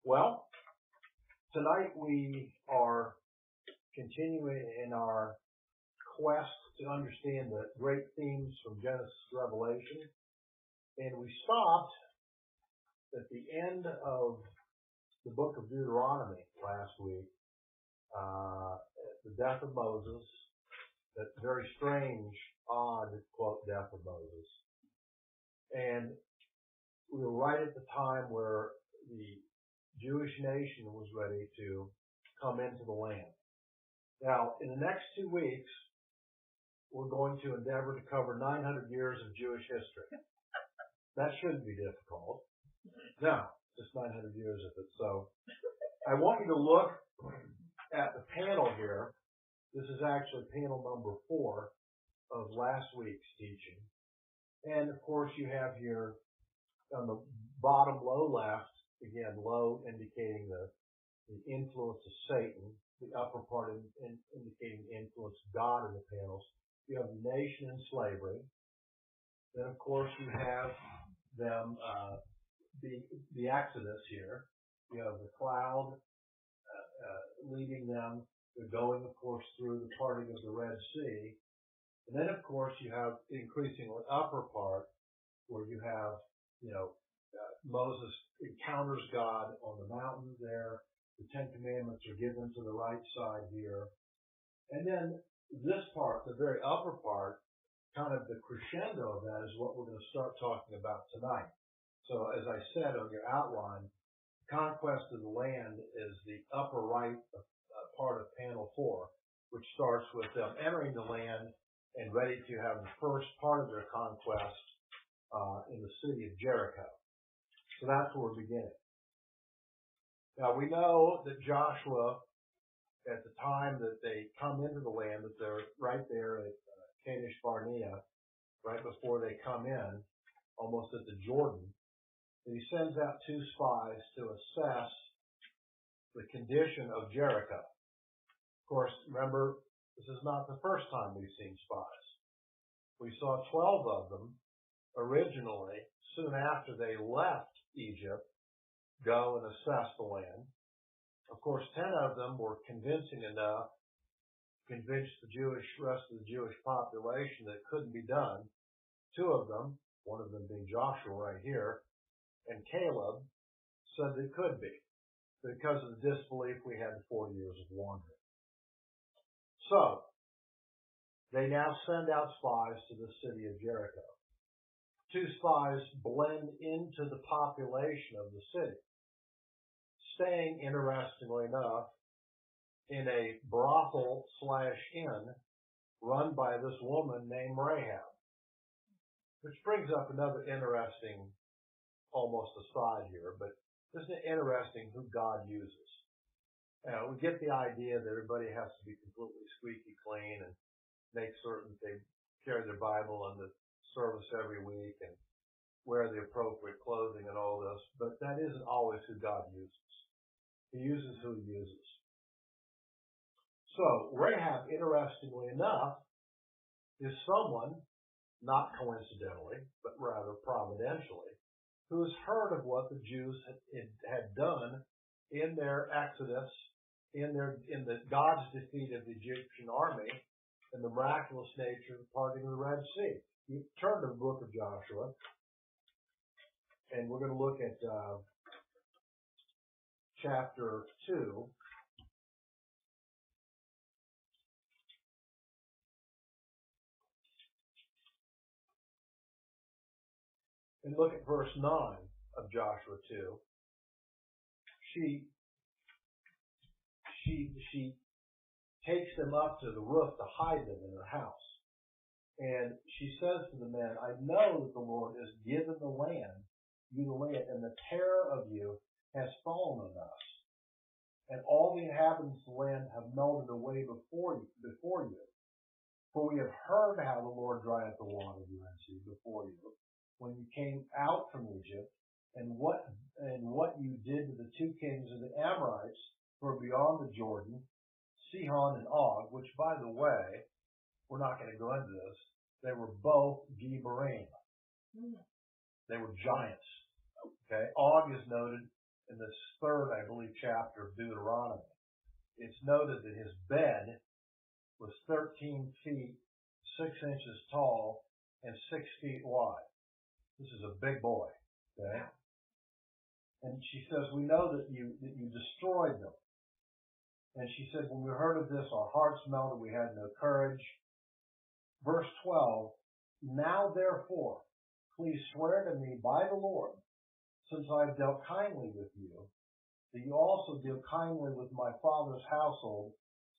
Well, tonight we are continuing in our quest to understand the great themes from Genesis to Revelation. And we stopped at the end of the book of Deuteronomy last week, the death of Moses, that very strange, odd, quote, death of Moses. And we were right at the time where the Jewish nation was ready to come into the land. Now, in the next 2 weeks, we're going to endeavor to cover 900 years of Jewish history. That shouldn't be difficult. No, just 900 years of it. So I want you to look at the panel here. This is actually panel number 4 of last week's teaching. And of course you have here on the bottom low left, again, low indicating the influence of Satan, the upper part indicating the influence of God in the panels. You have the nation in slavery. Then of course you have them, the Exodus here. You have the cloud leading them. They're going, of course, through the parting of the Red Sea. And then, of course, you have the increasingly upper part where you have, Moses encounters God on the mountain there. The Ten Commandments are given to the right side here. And then this part, the very upper part, kind of the crescendo of that is what we're going to start talking about tonight. So as I said on your outline, conquest of the land is the upper right part of panel 4, which starts with them entering the land and ready to have the first part of their conquest in the city of Jericho. So that's where we're beginning. Now we know that Joshua, at the time that they come into the land, that they're right there at Kadesh Barnea, right before they come in, almost at the Jordan, and he sends out 2 spies to assess the condition of Jericho. Of course, remember, this is not the first time we've seen spies. We saw 12 of them originally, soon after they left Egypt, go and assess the land. Of course, 10 of them were convincing enough to convince the rest of the Jewish population that it couldn't be done. 2 of them, one of them being Joshua right here, and Caleb, said it could be, because of the disbelief we had in 40 years of wandering. So, they now send out spies to the city of Jericho. 2 spies blend into the population of the city, staying, interestingly enough, in a brothel/inn run by this woman named Rahab. Which brings up another interesting, almost aside here, but isn't it interesting who God uses? We get the idea that everybody has to be completely squeaky clean and make certain they carry their Bible in the service every week and wear the appropriate clothing and all this, but that isn't always who God uses. He uses who he uses. So, Rahab, interestingly enough, is someone, not coincidentally, but rather providentially, who has heard of what the Jews had done in their exodus, in the God's defeat of the Egyptian army, and the miraculous nature of the parting of the Red Sea. You turn to the book of Joshua, and we're going to look at chapter 2. And look at verse 9 of Joshua 2. She takes them up to the roof to hide them in her house. And she says to the men, I know that the Lord has given the land, you the land, and the terror of you has fallen on us. And all the inhabitants of the land have melted away before you. For we have heard how the Lord dried up the water of the Red Sea before you, when you came out from Egypt, and what you did to the 2 kings of the Amorites who are beyond the Jordan, Sihon and Og, which, by the way, we're not going to go into this. They were both Giborim. They were giants. Okay, Og is noted in this third, I believe, chapter of Deuteronomy, it's noted that his bed was 13 feet, 6 inches tall, and 6 feet wide. This is a big boy, okay? And she says, we know that you destroyed them. And she said, when we heard of this, our hearts melted, we had no courage. Verse 12, now therefore, please swear to me by the Lord, since I have dealt kindly with you, that you also deal kindly with my father's household,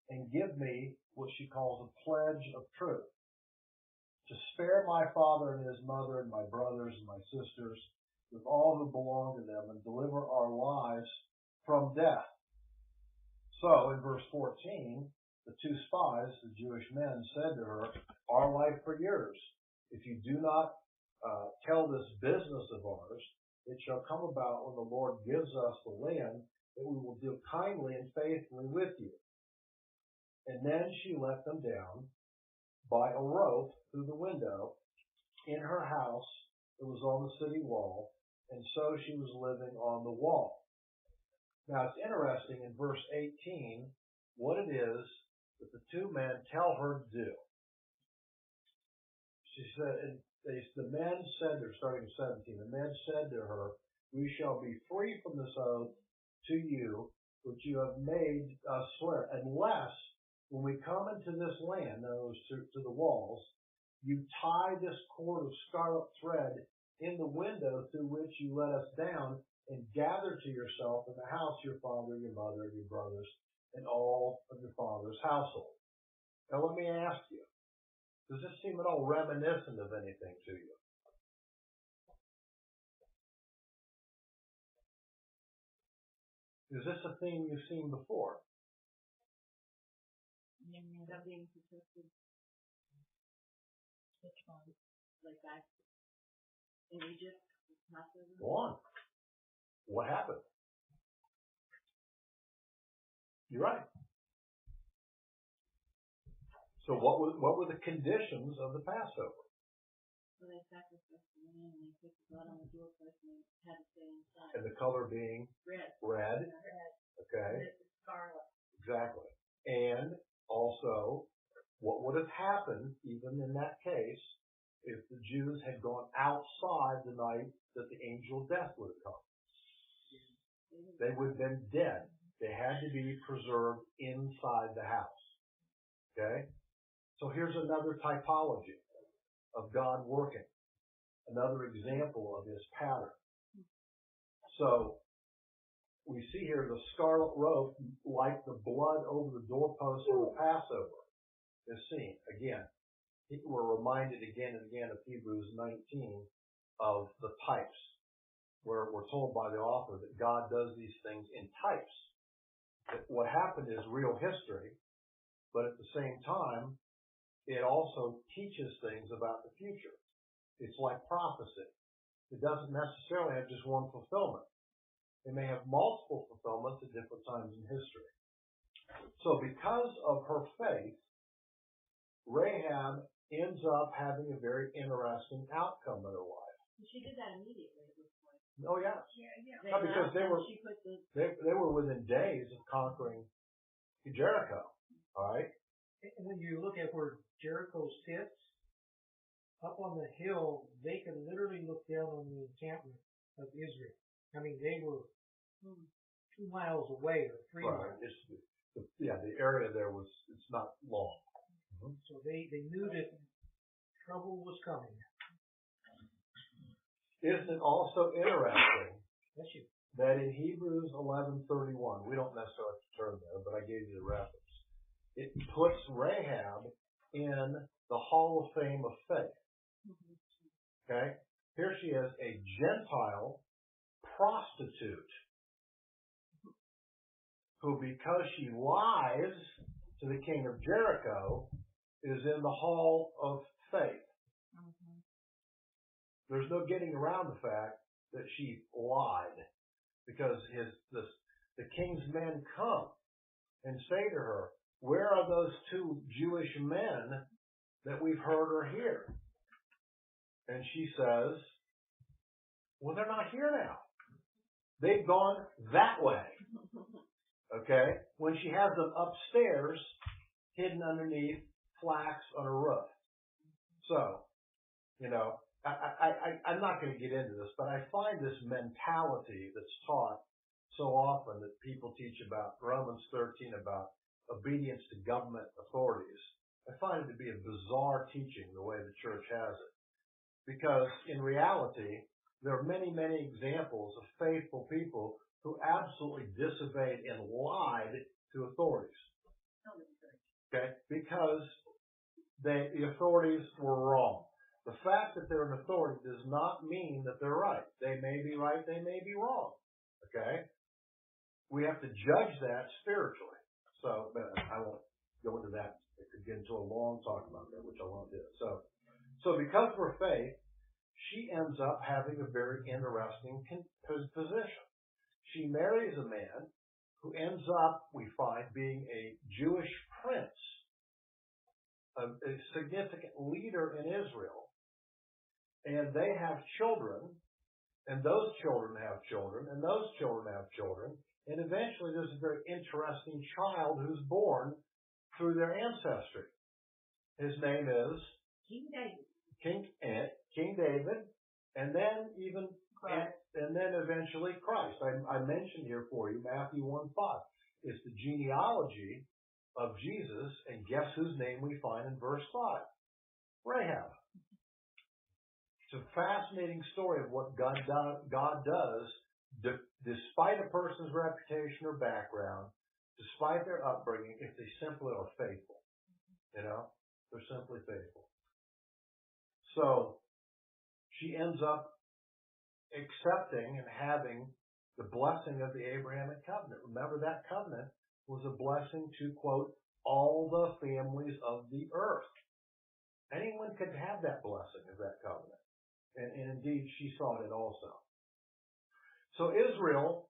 and give me what she calls a pledge of truth, to spare my father and his mother and my brothers and my sisters, with all who belong to them, and deliver our lives from death. So, in verse 14, the two spies, the Jewish men, said to her, our life for yours. If you do not tell this business of ours, it shall come about when the Lord gives us the land that we will deal kindly and faithfully with you. And then she let them down by a rope through the window in her house that was on the city wall, and so she was living on the wall. Now it's interesting in verse 18 what it is that the two men tell her to do. She said, the men said to her, starting in 17, the men said to her, we shall be free from this oath to you, which you have made us swear, unless when we come into this land, to the walls, you tie this cord of scarlet thread in the window through which you let us down, and gather to yourself in the house your father, your mother, your brothers, and all of your father's household. Now let me ask you, does this seem at all reminiscent of anything to you? Is this a theme you've seen before? That being protected. Which one? Like that in Egypt? Go on. What happened? You're right. So what were the conditions of the Passover? Well, they sacrificed the lamb and they put the blood on the doorpost and they had to stay inside. And the color being red. Red. Okay. And it's scarlet. Exactly. And also, what would have happened, even in that case, if the Jews had gone outside the night that the angel of death would have come? They would have been dead. They had to be preserved inside the house. Okay? So here's another typology of God working. Another example of his pattern. So we see here the scarlet robe, like the blood over the doorpost of the Passover, is seen. Again, we're reminded again and again of Hebrews 19 of the types, where we're told by the author that God does these things in types. That what happened is real history, but at the same time, it also teaches things about the future. It's like prophecy. It doesn't necessarily have just one fulfillment. It may have multiple fulfillments at different times in history. So because of her faith, Rahab ends up having a very interesting outcome in her life. She did that immediately at this point. Oh yeah. Yeah. No, because they were within days of conquering Jericho. All right. And when you look at where Jericho sits, up on the hill, they could literally look down on the encampment of Israel. I mean, they were 2 miles away or 3 miles. The area there it's not long. Mm-hmm. So they knew that trouble was coming. Isn't it also interesting that in Hebrews 11:31, we don't necessarily have to turn there, but I gave you the reference. It puts Rahab in the Hall of Fame of faith. Okay? Here she is, a Gentile prostitute who, because she lies to the king of Jericho, is in the Hall of Faith. There's no getting around the fact that she lied, because the king's men come and say to her, where are those 2 Jewish men that we've heard are here? And she says, well, they're not here now. They've gone that way. Okay? When she has them upstairs, hidden underneath flax on a roof. So, I'm not going to get into this, but I find this mentality that's taught so often that people teach about Romans 13 about obedience to government authorities. I find it to be a bizarre teaching the way the church has it. Because in reality, there are many, many examples of faithful people who absolutely disobeyed and lied to authorities. Okay? Because the authorities were wrong. The fact that they're an authority does not mean that they're right. They may be right, they may be wrong. Okay? We have to judge that spiritually. So, but I won't go into that. It could get into a long talk about that, which I won't do. So because of her faith, she ends up having a very interesting position. She marries a man who ends up, we find, being a Jewish prince, a significant leader in Israel, and they have children, and those children have children, and those children have children, and eventually there's a very interesting child who's born through their ancestry. His name is King David. King David, and then and then eventually Christ. I mentioned here for you Matthew 1:5. It's the genealogy of Jesus, and guess whose name we find in verse 5? Rahab. It's a fascinating story of what God does despite a person's reputation or background, despite their upbringing, if they simply are faithful. They're simply faithful. So she ends up accepting and having the blessing of the Abrahamic covenant. Remember, that covenant was a blessing to, quote, all the families of the earth. Anyone could have that blessing of that covenant. And indeed, she sought it also. So Israel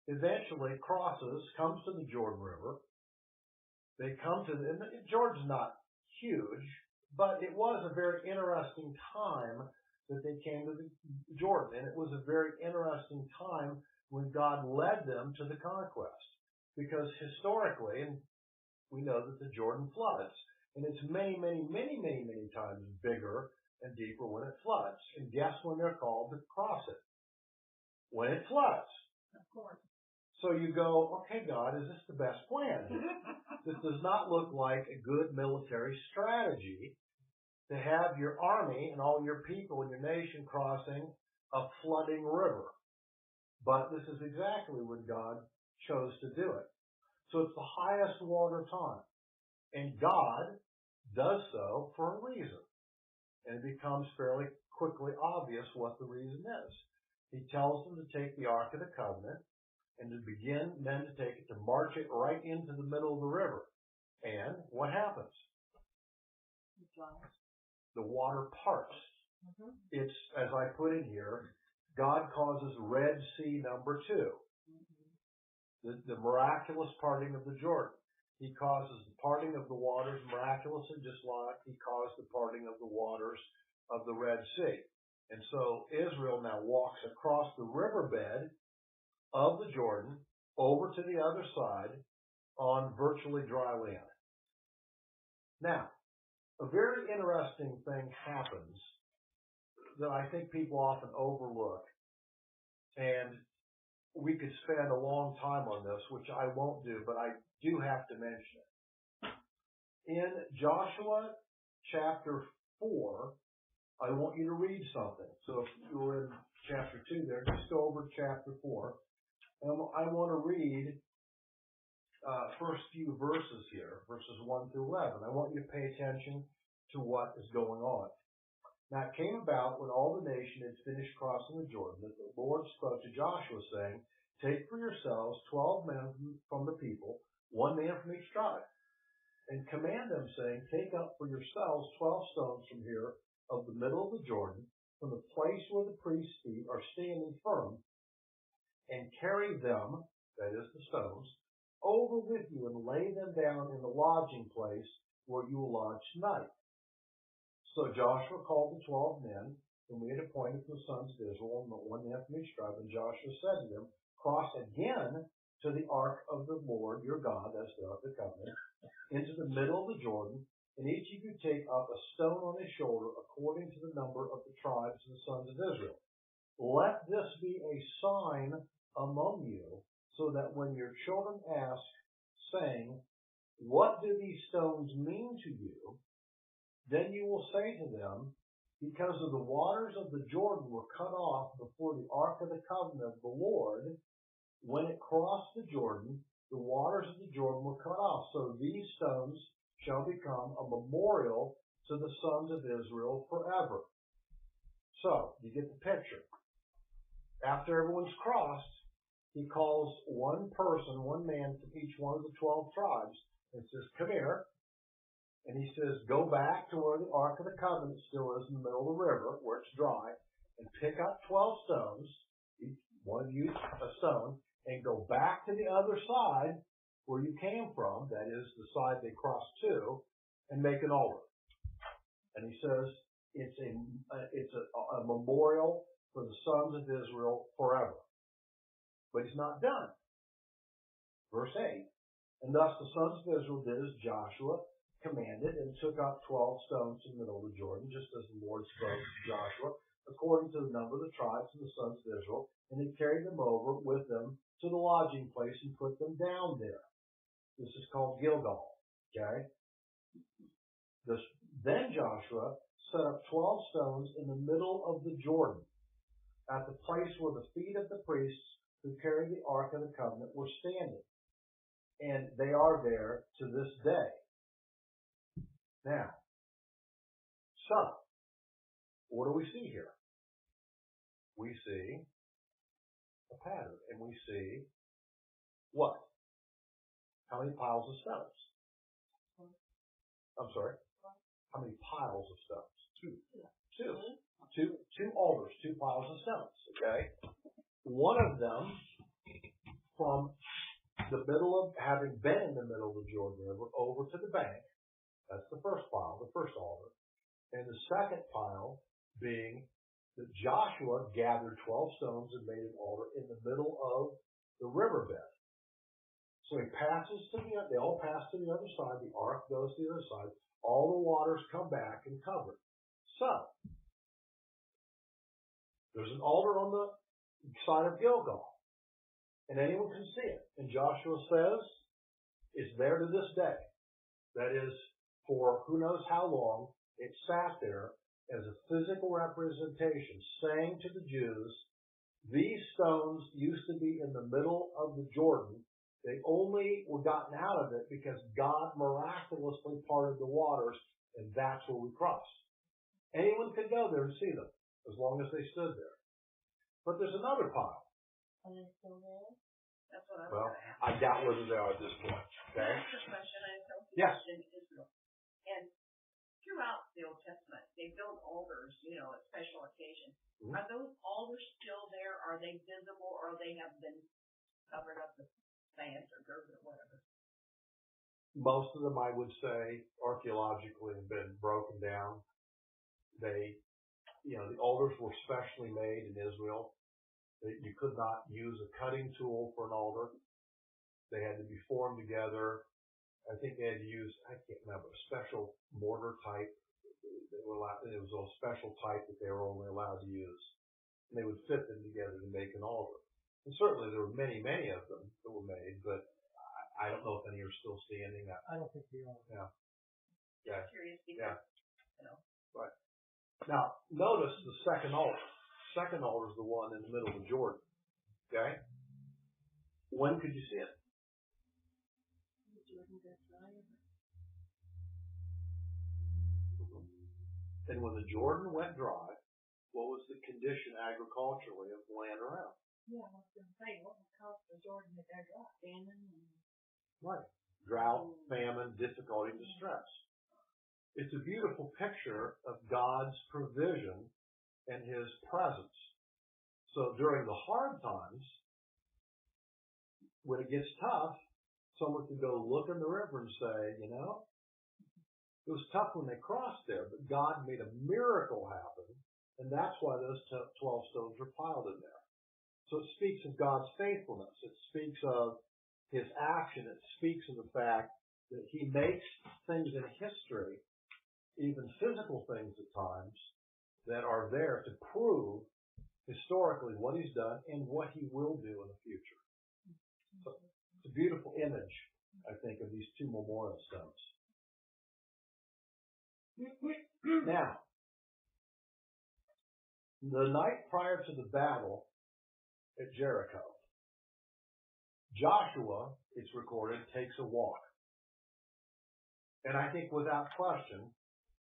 eventually comes to the Jordan River. They come to, and Jordan's not huge, but it was a very interesting time that they came to the Jordan. And it was a very interesting time when God led them to the conquest. Because historically, and we know that the Jordan floods. And it's many, many, many, many, many times bigger and deeper when it floods. And guess when they're called to cross it? When it floods. Of course. So you go, okay, God, is this the best plan? This does not look like a good military strategy to have your army and all your people and your nation crossing a flooding river. But this is exactly when God chose to do it. So it's the highest water time. And God does so for a reason. And it becomes fairly quickly obvious what the reason is. He tells them to take the Ark of the Covenant and to begin then to take it, to march it right into the middle of the river. And what happens? The water parts. Mm-hmm. It's, as I put in here, God causes Red Sea number 2. Mm-hmm. The miraculous parting of the Jordan. He causes the parting of the waters miraculously, just like he caused the parting of the waters of the Red Sea. And so Israel now walks across the riverbed of the Jordan over to the other side on virtually dry land. Now, a very interesting thing happens that I think people often overlook, and we could spend a long time on this, which I won't do, but I do have to mention it. In Joshua chapter 4, I want you to read something. So if you're in chapter 2 there, just go over to chapter 4. And I want to read first few verses here, verses 1 through 11. I want you to pay attention to what is going on. Now it came about when all the nation had finished crossing the Jordan that the Lord spoke to Joshua, saying, take for yourselves 12 men from the people, 1 man from each tribe, and command them, saying, take up for yourselves 12 stones from here of the middle of the Jordan, from the place where the priest's feet are standing firm, and carry them, that is the stones, over with you and lay them down in the lodging place where you will lodge tonight. So Joshua called the 12 men whom he had appointed from the sons of Israel, and 1 man from each tribe, and Joshua said to them, cross again to the ark of the Lord your God, that's the Ark of the Covenant, into the middle of the Jordan, and each of you take up a stone on his shoulder according to the number of the tribes of the sons of Israel. Let this be a sign among you, so that when your children ask, saying, what do these stones mean to you? Then you will say to them, because of the waters of the Jordan were cut off before the Ark of the Covenant of the Lord, when it crossed the Jordan, the waters of the Jordan were cut off. So these stones shall become a memorial to the sons of Israel forever. So, you get the picture. After everyone's crossed, he calls one person, one man from each one of the 12 tribes and says, come here. And he says, go back to where the Ark of the Covenant still is in the middle of the river, where it's dry, and pick up 12 stones, each one of you a stone, and go back to the other side where you came from, that is the side they crossed to, and make an altar. And he says, it's a memorial for the sons of Israel forever. But he's not done. Verse 8, and thus the sons of Israel did as Joshua commanded, and took up 12 stones in the middle of the Jordan, just as the Lord spoke to Joshua, according to the number of the tribes of the sons of Israel, and they carried them over with them to the lodging place and put them down there. This is called Gilgal. Okay? Then Joshua set up 12 stones in the middle of the Jordan, at the place where the feet of the priests who carried the Ark of the Covenant were standing. And they are there to this day. Now, so, what do we see here? We see a pattern, and we see what? How many piles of stones? I'm sorry? How many piles of stones? Two altars, 2 piles of stones, okay? One of them from the middle of, having been in the middle of the Jordan River, over to the bank. That's the first pile, the first altar. And the second pile being that Joshua gathered 12 stones and made an altar in the middle of the riverbed. So he passes to they all pass to the other side. The ark goes to the other side. All the waters come back and cover it. So, there's an altar on the side of Gilgal. And anyone can see it. And Joshua says, it's there to this day. That is, for who knows how long, it sat there as a physical representation, saying to the Jews, these stones used to be in the middle of the Jordan. They only were gotten out of it because God miraculously parted the waters, and that's where we crossed. Anyone could go there and see them, as long as they stood there. But there's another pile. Are they still there? That's what I was Well, going to ask. I doubt whether they are at this point. Okay? That's the question I have Yes. in Israel. And throughout the Old Testament, they build altars, at special occasions. Mm-hmm. Are those altars still there? Are they visible, or they have been covered up with sand or dirt or whatever? Most of them, I would say, archaeologically have been broken down. They, the altars were specially made in Israel. You could not use a cutting tool for an altar. They had to be formed together. I think they had to use, I can't remember, a special mortar type. They were allowed, it was a special type that they were only allowed to use. And they would fit them together to make an altar. And certainly there were many, many of them that were made, but I don't know if any are still standing. I don't think they are. Yeah. Yeah. Curious because, Right. Now, notice the second altar. Second altar is the one in the middle of the Jordan. Okay? When could you see it? And when the Jordan went dry, what was the condition agriculturally of the land around? Yeah, I was going to say, what would cause the Jordan to go dry? Famine? Right. Drought, famine, difficulty, distress. It's a beautiful picture of God's provision and His presence. So during the hard times, when it gets tough, someone can go look in the river and say, it was tough when they crossed there, but God made a miracle happen, and that's why those 12 stones were piled in there. So it speaks of God's faithfulness. It speaks of his action. It speaks of the fact that he makes things in history, even physical things at times, that are there to prove historically what he's done and what he will do in the future. So it's a beautiful image, I think, of these two memorial stones. Now, the night prior to the battle at Jericho, Joshua, it's recorded, takes a walk. And I think without question,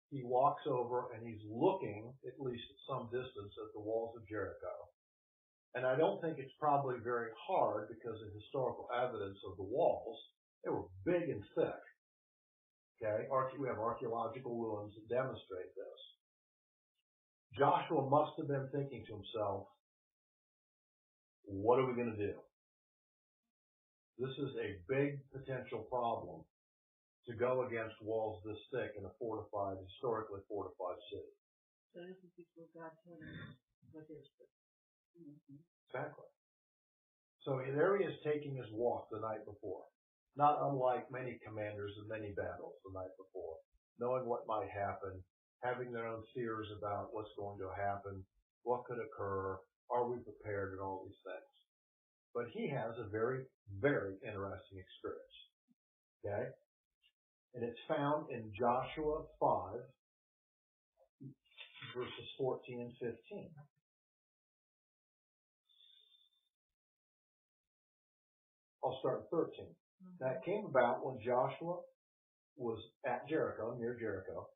he walks over and he's looking, at least at some distance, at the walls of Jericho. And I don't think it's probably very hard because of historical evidence of the walls. They were big and thick. Okay? We have archaeological ruins that demonstrate this. Joshua must have been thinking to himself, what are we going to do? This is a big potential problem to go against walls this thick in a historically fortified city. So this is before God told him what there's. Exactly. So there he is taking his walk the night before. Not unlike many commanders in many battles the night before, knowing what might happen, having their own fears about what's going to happen, what could occur, are we prepared, and all these things. But he has a very, very interesting experience. Okay? And it's found in Joshua 5, verses 14 and 15. I'll start at 13. That came about when Joshua was at Jericho, near Jericho,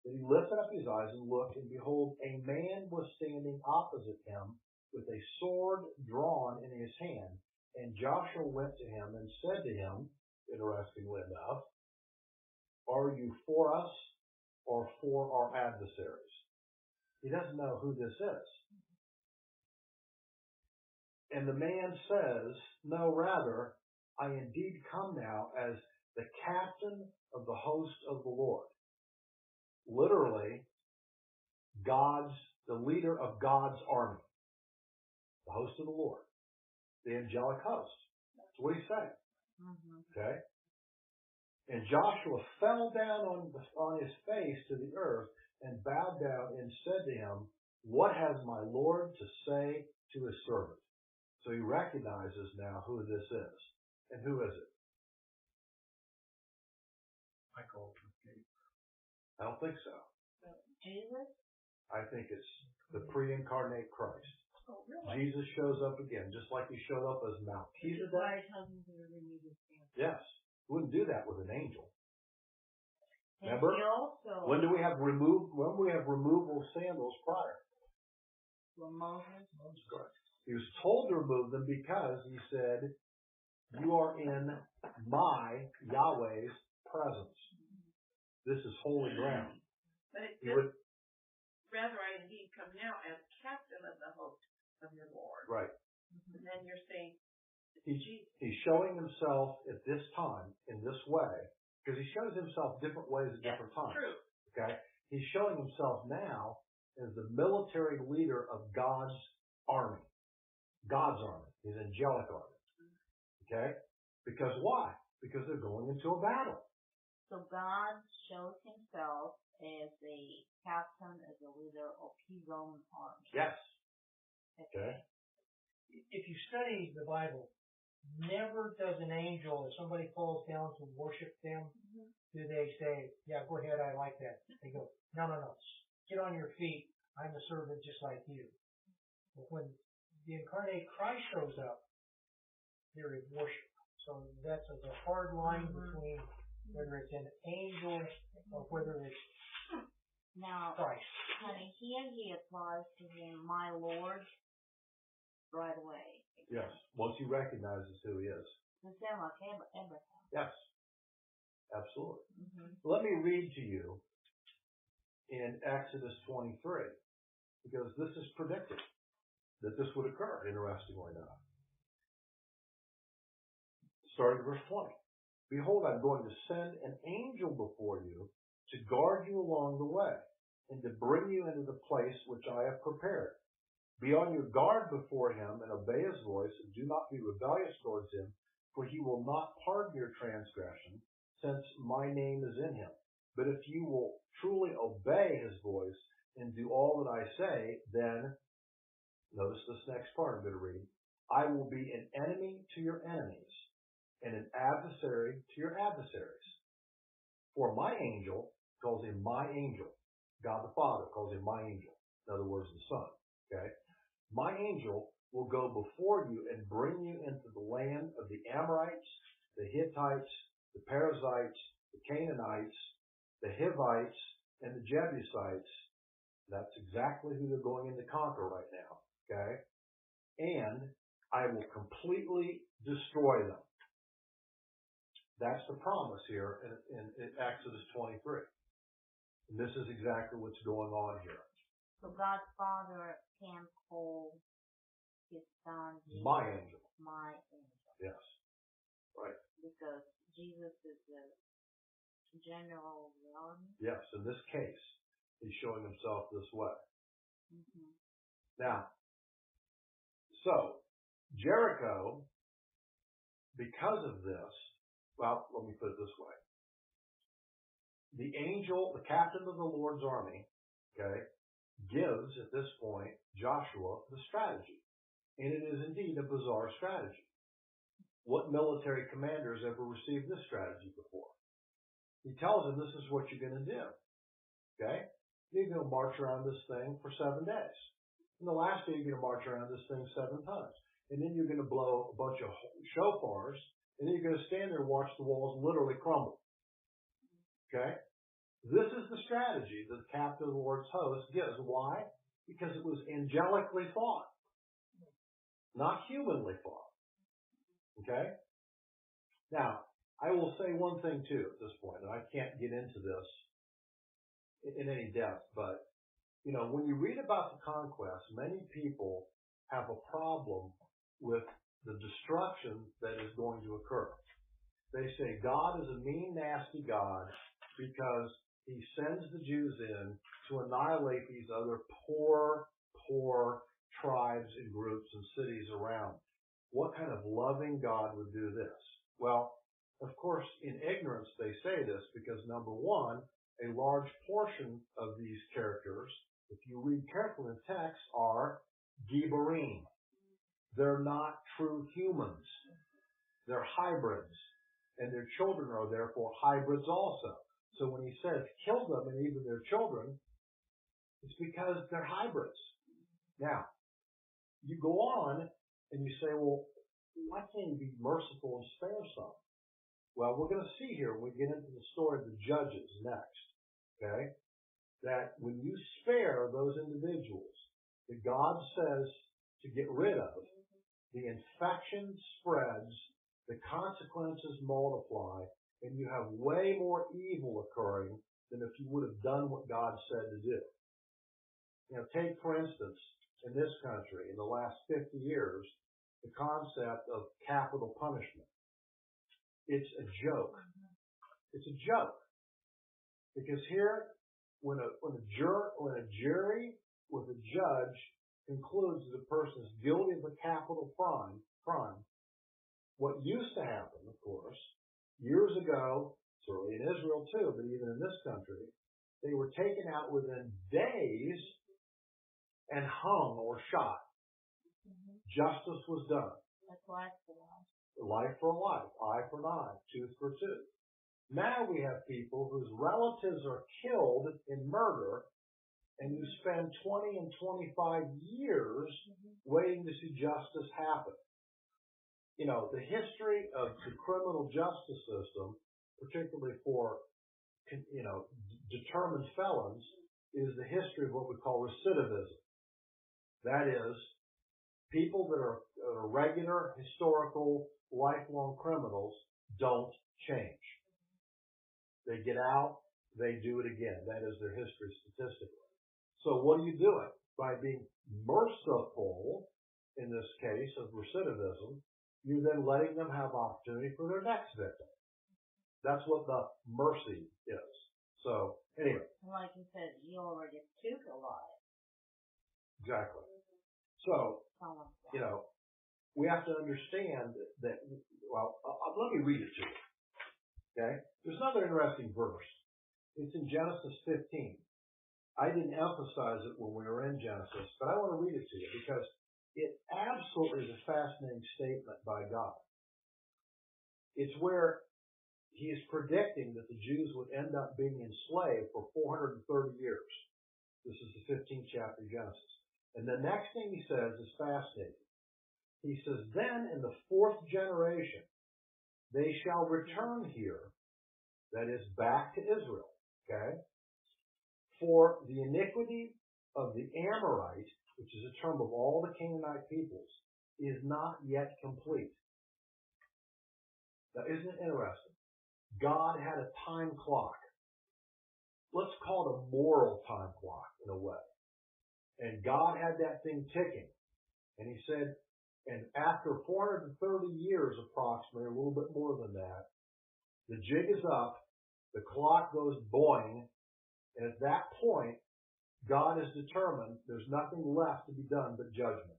that he lifted up his eyes and looked, and behold, a man was standing opposite him with a sword drawn in his hand. And Joshua went to him and said to him, interestingly enough, are you for us or for our adversaries? He doesn't know who this is. And the man says, no, rather, I indeed come now as the captain of the host of the Lord. Literally, the leader of God's army. The host of the Lord. The angelic host. That's what he's saying. Okay? And Joshua fell down on his face to the earth and bowed down and said to him, what has my Lord to say to his servant? So he recognizes now who this is. And who is it? Michael. I don't think so. Jesus? I think it's the pre-incarnate Christ. Oh, really? Jesus shows up again, just like he showed up as Melchizedek. Yes. He wouldn't do that with an angel. And Remember? he also, When we have removal of sandals prior? when Moses, Correct. He was told to remove them because he said, you are in my, Yahweh's presence. This is holy ground. but it says, rather I indeed come now as captain of the host of your Lord. Right. And then you're saying, He's showing himself at this time in this way, because he shows himself different ways at different times. True. Okay? He's showing himself now as the military leader of God's army. God's army. His angelic army. Okay? Because why? Because they're going into a battle. So God shows himself as a captain, as a leader of his own army. Yes. Okay. If you study the Bible, never does an angel, if somebody falls down to worship them, do they say, yeah, go ahead, I like that. They go, no. Get on your feet. I'm a servant just like you. But when the incarnate Christ shows up, there is worship. So that's a hard line between whether it's an angel or whether it's Now, Christ. honey, here he applies to him, my Lord, right away. Yes. Once he recognizes who he is. The same like Abraham. Yes. Absolutely. Let me read to you in Exodus 23, because this is predicted that this would occur, interestingly enough. Starting verse 20. Behold, I'm going to send an angel before you to guard you along the way and to bring you into the place which I have prepared. Be on your guard before him and obey his voice, and do not be rebellious towards him, for he will not pardon your transgression, since my name is in him. But if you will truly obey his voice and do all that I say, then, notice this next part I'm going to read, I will be an enemy to your enemies and an adversary to your adversaries. For my angel calls him my angel. God the Father calls him my angel. In other words, the Son. Okay? My angel will go before you and bring you into the land of the Amorites, the Hittites, the Perizzites, the Canaanites, the Hivites, and the Jebusites. That's exactly who they're going in to conquer right now. Okay? And I will completely destroy them. That's the promise here in Exodus 23. And this is exactly what's going on here. So God's Father can call his Son Jesus, my angel. My angel. Yes. Right. Because Jesus is the general of the army. Yes, in this case, he's showing himself this way. Mm-hmm. Now, so, Jericho, because of this, well, let me put it this way. The angel, the captain of the Lord's army, okay, gives, at this point, Joshua the strategy. And it is indeed a bizarre strategy. What military commanders ever received this strategy before? He tells them this is what you're going to do. Okay? You're going to march around this thing for 7 days. And the last day you're going to march around this thing 7 times. And then you're going to blow a bunch of shofars. And then you're going to stand there and watch the walls literally crumble. Okay? This is the strategy that the captain of the Lord's host gives. Why? Because it was angelically thought. Not humanly thought. Okay? Now, I will say one thing too at this point, and I can't get into this in any depth, but, you know, when you read about the conquest, many people have a problem with the destruction that is going to occur. They say God is a mean, nasty God because he sends the Jews in to annihilate these other poor tribes and groups and cities around. What kind of loving God would do this? Well, of course, in ignorance they say this because, number one, a large portion of these characters, if you read carefully in text, are Gibborim. They're not true humans. They're hybrids. And their children are therefore hybrids also. So when he says kill them and even their children, it's because they're hybrids. Now, you go on and you say, well, why can't you be merciful and spare some? Well, we're going to see here when we get into the story of the judges next, okay, that when you spare those individuals that God says to get rid of, the infection spreads, the consequences multiply, and you have way more evil occurring than if you would have done what God said to do. You know, take, for instance, in this country, in the last 50 years, the concept of capital punishment. It's a joke. It's a joke. Because here, when a jury with a judge concludes that a person is guilty of a capital crime, what used to happen, of course, years ago, certainly in Israel too, but even in this country, they were taken out within days and hung or shot. Mm-hmm. Justice was done. That's life for life. Life for life, eye for an eye, tooth for tooth. Now we have people whose relatives are killed in murder and who spend 20 and 25 years waiting to see justice happen. You know, the history of the criminal justice system, particularly for, you know, determined felons, is the history of what we call recidivism. That is, people that are regular, historical, lifelong criminals don't change. They get out, they do it again. That is their history statistically. So what are you doing? By being merciful, in this case of recidivism, you're then letting them have opportunity for their next victim. That's what the mercy is. So, anyway. Like you said, you already took a lot. Exactly. So, we have to understand that, well, let me read it to you. Okay? There's another interesting verse. It's in Genesis 15. I didn't emphasize it when we were in Genesis, but I want to read it to you because it absolutely is a fascinating statement by God. It's where he is predicting that the Jews would end up being enslaved for 430 years. This is the 15th chapter of Genesis. And the next thing he says is fascinating. He says, then in the fourth generation, they shall return here, that is back to Israel, okay? For the iniquity of the Amorite, which is a term of all the Canaanite peoples, is not yet complete. Now, isn't it interesting? God had a time clock. Let's call it a moral time clock in a way. And God had that thing ticking. And he said, and after 430 years approximately, a little bit more than that, the jig is up, the clock goes boing, and at that point, God is determined there's nothing left to be done but judgment.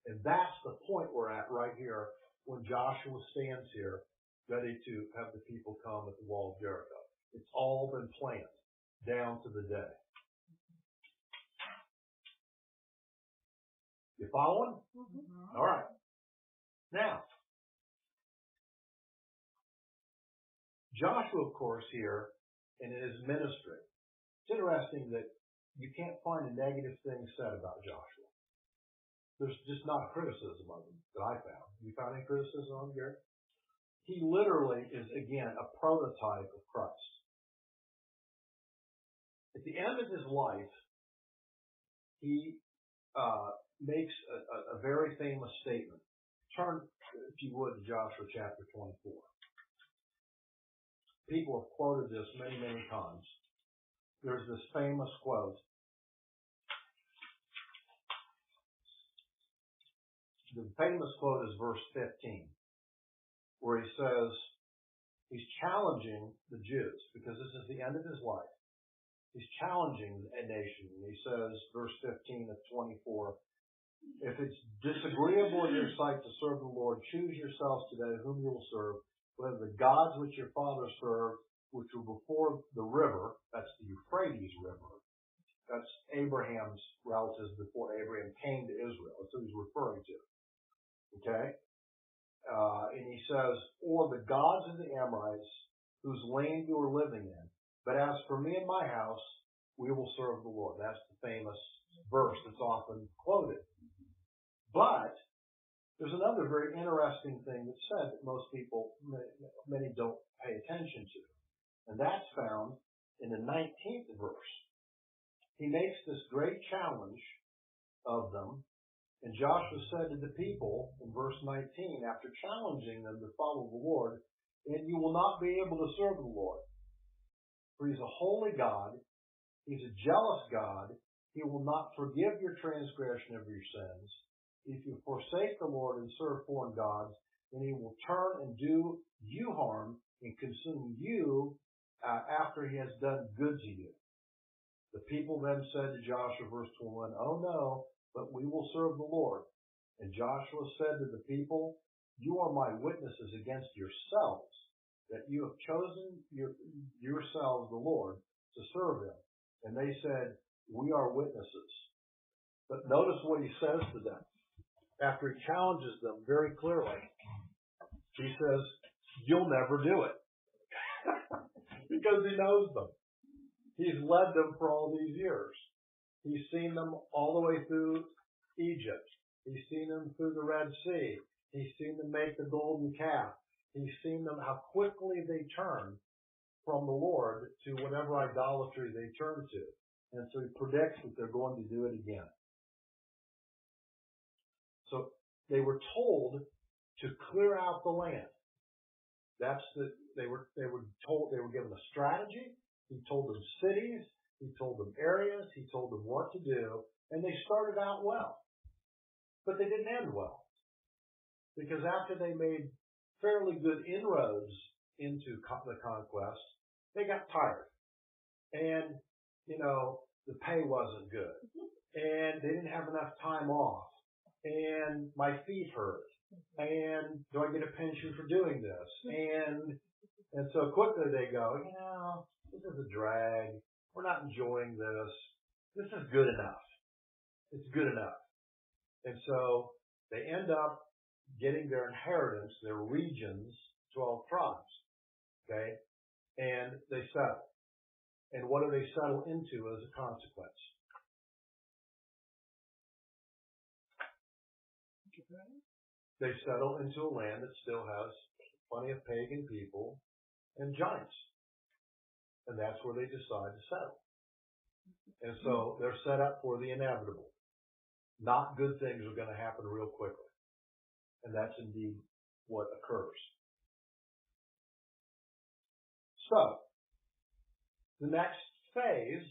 And that's the point we're at right here when Joshua stands here ready to have the people come at the wall of Jericho. It's all been planned down to the day. You following? Mm-hmm. All right. Now, Joshua, of course, here in his ministry, it's interesting that you can't find a negative thing said about Joshua. There's just not a criticism of him that I found. You found any criticism of him, Gary? He literally is, again, a prototype of Christ. At the end of his life, he makes a very famous statement. Turn, if you would, to Joshua chapter 24. People have quoted this many, many times. There's this famous quote. The famous quote is verse 15, where he says, he's challenging the Jews, because this is the end of his life. He's challenging a nation. And he says, verse 15 of 24, if it's disagreeable in your sight to serve the Lord, choose yourselves today whom you will serve, whether the gods which your fathers served, which were before the river, that's the Euphrates River. That's Abraham's relatives before Abraham came to Israel. That's what he's referring to. Okay? And he says, or the gods of the Amorites, whose land you are living in. But as for me and my house, we will serve the Lord. That's the famous verse that's often quoted. But there's another very interesting thing that's said that most people, many don't pay attention to. And that's found in the 19th verse. He makes this great challenge of them. And Joshua said to the people in verse 19, after challenging them to follow the Lord, and you will not be able to serve the Lord. For he's a holy God. He's a jealous God. He will not forgive your transgression of your sins. If you forsake the Lord and serve foreign gods, then he will turn and do you harm and consume you after he has done good to you. The people then said to Joshua, verse 21, oh no, but we will serve the Lord. And Joshua said to the people, you are my witnesses against yourselves, that you have chosen yourselves the Lord to serve him. And they said, we are witnesses. But notice what he says to them. After he challenges them very clearly, he says, you'll never do it. Because he knows them. He's led them for all these years. He's seen them all the way through Egypt. He's seen them through the Red Sea. He's seen them make the golden calf. He's seen them how quickly they turn from the Lord to whatever idolatry they turn to. And so he predicts that they're going to do it again. So they were told to clear out the land. They were told, they were given a strategy. He told them cities. He told them areas. He told them what to do. And they started out well. But they didn't end well. Because after they made fairly good inroads into the conquest, they got tired. And, the pay wasn't good. and they didn't have enough time off, and my feet hurt, and do I get a pension for doing this? And so quickly they go, this is a drag. We're not enjoying this. This is good enough. It's good enough. And so they end up getting their inheritance, their regions, 12 tribes. Okay? And they settle. And what do they settle into as a consequence? They settle into a land that still has plenty of pagan people and giants. And that's where they decide to settle. And so they're set up for the inevitable. Not good things are going to happen real quickly. And that's indeed what occurs. So, the next phase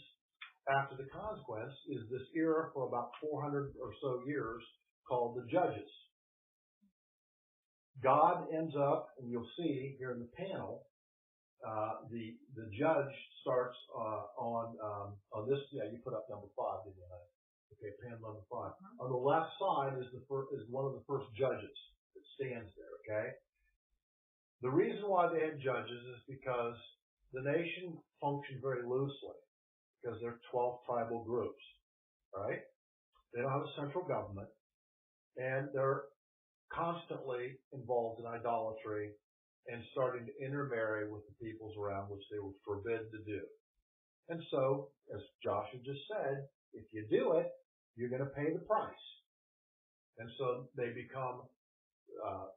after the consequence is this era for about 400 or so years called the Judges. God ends up, and you'll see here in the panel, the judge starts on this. Yeah, you put up number 5, didn't you? Okay, panel number 5. On the left side is one of the first judges that stands there. Okay. The reason why they had judges is because the nation functioned very loosely because they're 12 tribal groups. Right? They don't have a central government, and they're constantly involved in idolatry and starting to intermarry with the peoples around which they were forbidden to do. And so, as Joshua just said, if you do it, you're going to pay the price. And so they become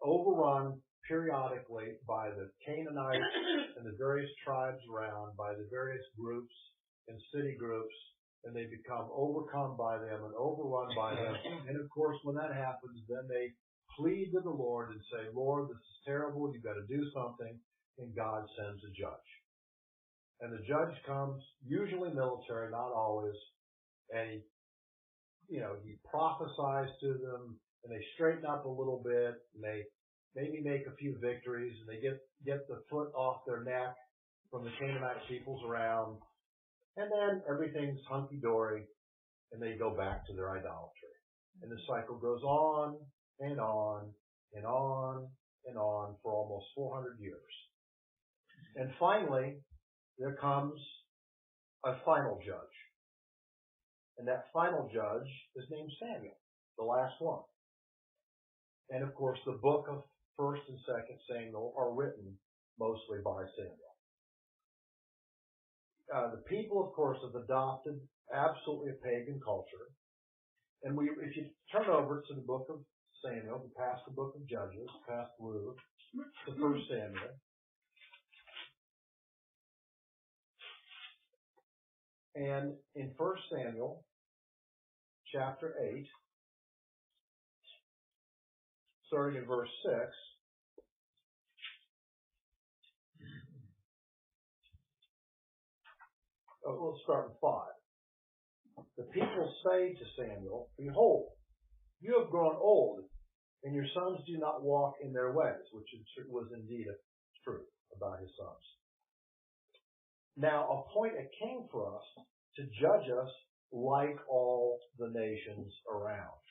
overrun periodically by the Canaanites and the various tribes around, by the various groups and city groups, and they become overcome by them and overrun by them. And of course, when that happens, then they plead to the Lord and say, Lord, this is terrible. You've got to do something. And God sends a judge. And the judge comes, usually military, not always, and he prophesies to them, and they straighten up a little bit, and they maybe make a few victories, and they get the foot off their neck from the Canaanite peoples around, and then everything's hunky-dory, and they go back to their idolatry. And the cycle goes on and on and on and on for almost 400 years. And finally, there comes a final judge. And that final judge is named Samuel, the last one. And of course, the book of 1st and 2nd Samuel are written mostly by Samuel. The people, of course, have adopted absolutely a pagan culture. And if you turn over to the book of Samuel, past the book of Judges, past Ruth, to 1 Samuel. And in 1 Samuel, chapter 8, starting in verse 6, we'll start with 5. The people say to Samuel, Behold, you have grown old, and your sons do not walk in their ways, which was indeed a truth about his sons. Now appoint a king for us to judge us like all the nations around.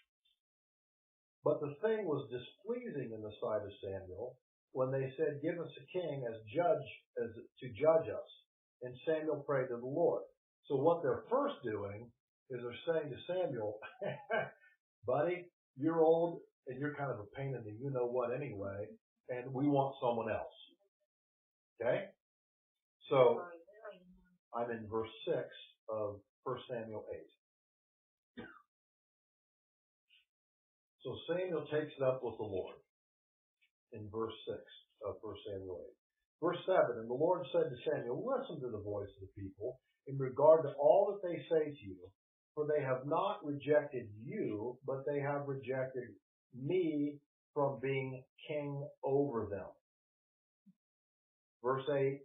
But the thing was displeasing in the sight of Samuel when they said, Give us a king to judge us. And Samuel prayed to the Lord. So what they're first doing is they're saying to Samuel, buddy, you're old and you're kind of a pain in the you-know-what anyway, and we want someone else. Okay? So, I'm in verse 6 of 1 Samuel 8. So Samuel takes it up with the Lord in verse 6 of 1 Samuel 8. Verse 7, And the Lord said to Samuel, Listen to the voice of the people in regard to all that they say to you, for they have not rejected you, but they have rejected me from being king over them. Verse 8,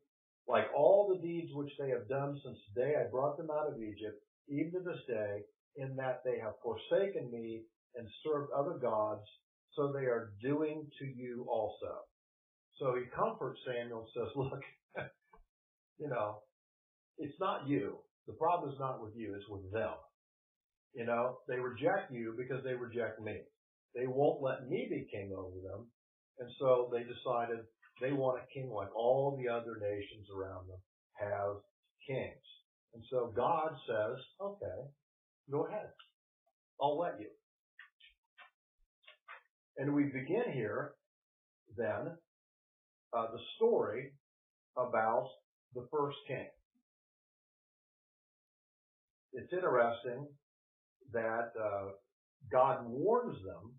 Like all the deeds which they have done since the day I brought them out of Egypt, even to this day, in that they have forsaken me and served other gods, so they are doing to you also. So he comforts Samuel and says, look, it's not you. The problem is not with you, it's with them. You know, they reject you because they reject me. They won't let me be king over them. And so they decided they want a king like all the other nations around them have kings. And so God says, okay, go ahead. I'll let you. And we begin here, then, the story about the first king. It's interesting that God warns them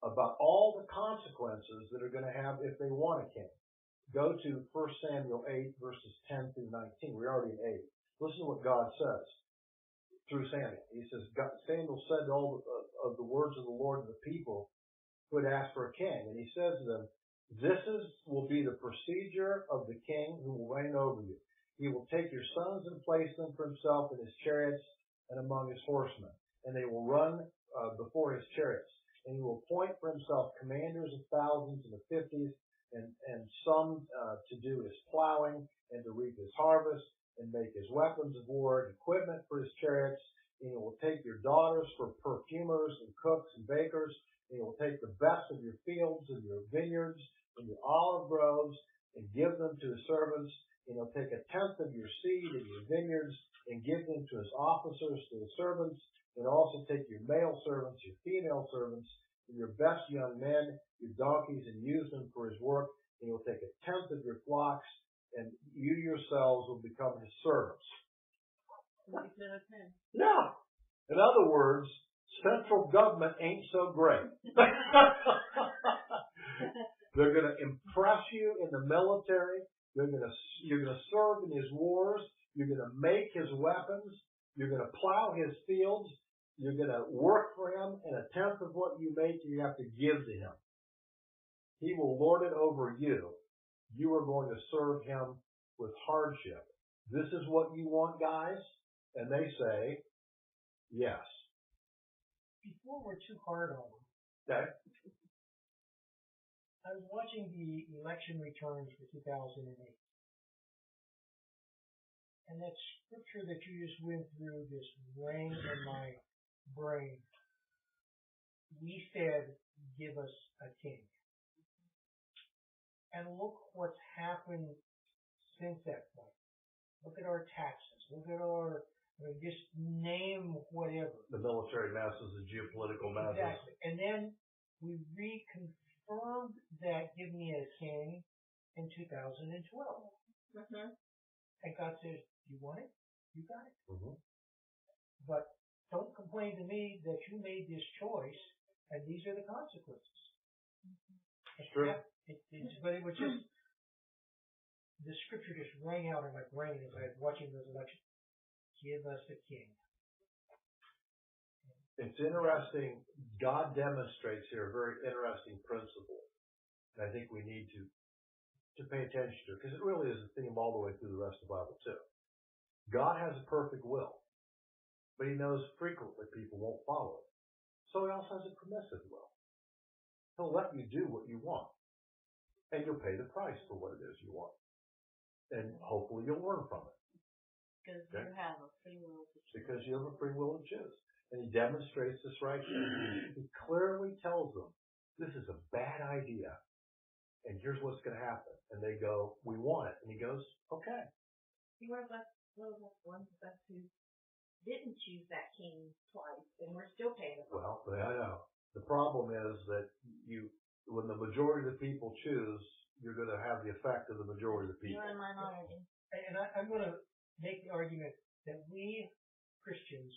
about all the consequences that are going to have if they want a king. Go to 1 Samuel 8, verses 10 through 19. We're already in 8. Listen to what God says through Samuel. He says, Samuel said all of the words of the Lord to the people who had asked for a king. And he says to them, will be the procedure of the king who will reign over you. He will take your sons and place them for himself in his chariots and among his horsemen. And they will run before his chariots. And he will appoint for himself commanders of thousands and of fifties, and some to do his plowing and to reap his harvest and make his weapons of war and equipment for his chariots. And he will take your daughters for perfumers and cooks and bakers. And he will take the best of your fields and your vineyards and your olive groves and give them to his servants. And he'll take a tenth of your seed and your vineyards and give them to his officers, to his servants. And also take your male servants, your female servants, and your best young men, your donkeys, and use them for his work. And he'll take a tenth of your flocks, and you yourselves will become his servants. Yeah. In other words, central government ain't so great. They're going to impress you in the military. You're going to serve in his wars. You're going to make his weapons. You're going to plow his fields. You're going to work for him, and a tenth of what you make you have to give to him. He will lord it over you. You are going to serve him with hardship. This is what you want, guys? And they say, yes. Before we're too hard on them, Okay. I was watching the election returns for 2008. And that scripture that you just went through just rang in my brain. We said, give us a king. And look what's happened since that point. Look at our taxes. Look at just name whatever. The military messes, the geopolitical messes. Exactly. And then we reconfirmed that give me a king in 2012. Mm-hmm. And God says, you want it? You got it. Mm-hmm. But don't complain to me that you made this choice and these are the consequences. It's true. But it was just, the scripture just rang out in my brain as I was watching those elections. Give us a king. It's interesting. God demonstrates here a very interesting principle. And I think we need to pay attention to it, because it really is a theme all the way through the rest of the Bible too. God has a perfect will, but he knows frequently people won't follow it. So he also has a permissive will. He'll let you do what you want, and you'll pay the price for what it is you want. And hopefully you'll learn from it. Because you have a free will to choose. Because you have a free will to choose. And he demonstrates this right here. He clearly tells them, this is a bad idea, and here's what's going to happen. And they go, we want it. And he goes, okay. What about ones of us who didn't choose that king twice, and we're still paying it? Well, I know. The problem is that when the majority of the people choose, you're going to have the effect of the majority of the people. You're a minority. And I'm going to make the argument that we Christians,